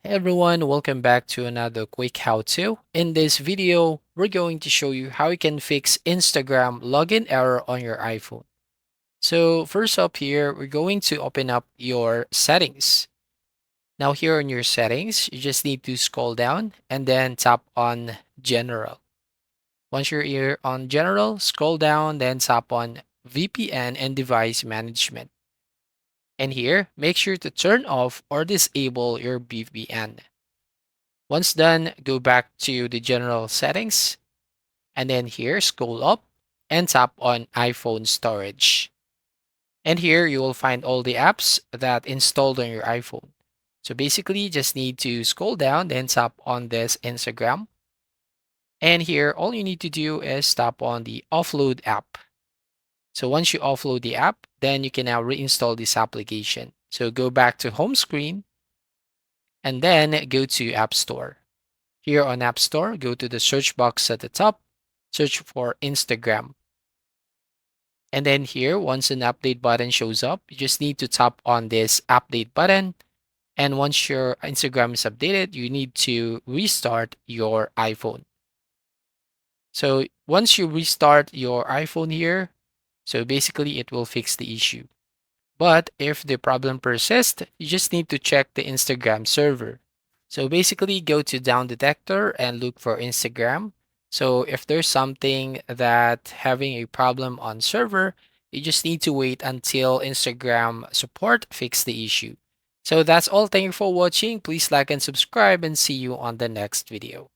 Hey everyone, welcome back to another quick how-to. In this video, we're going to show you how you can fix Instagram login error on your iPhone. So first up here, we're going to open up your settings. Now here in your settings, you just need to scroll down and then tap on General. Once you're here on General, scroll down, then tap on VPN and Device Management. And here, make sure to turn off or disable your VPN. Once done, go back to the general settings and then here scroll up and tap on iPhone storage. And here you will find all the apps that installed on your iPhone. So basically, you just need to scroll down, then tap on this Instagram. And here, all you need to do is tap on the offload app. So once you offload the app, then you can now reinstall this application. So go back to home screen and then go to App Store. Here on App Store, go to the search box at the top, search for Instagram. And then here, once an update button shows up, you just need to tap on this update button. And once your Instagram is updated, you need to restart your iPhone. So once you restart your iPhone here, so basically it will fix the issue. But if the problem persists, you just need to check the Instagram server. So basically, go to down detector and look for Instagram. So if there's something that having a problem on server, you just need to wait until Instagram support fix the issue. So that's all. Thank you for watching. Please like and subscribe and see you on the next video.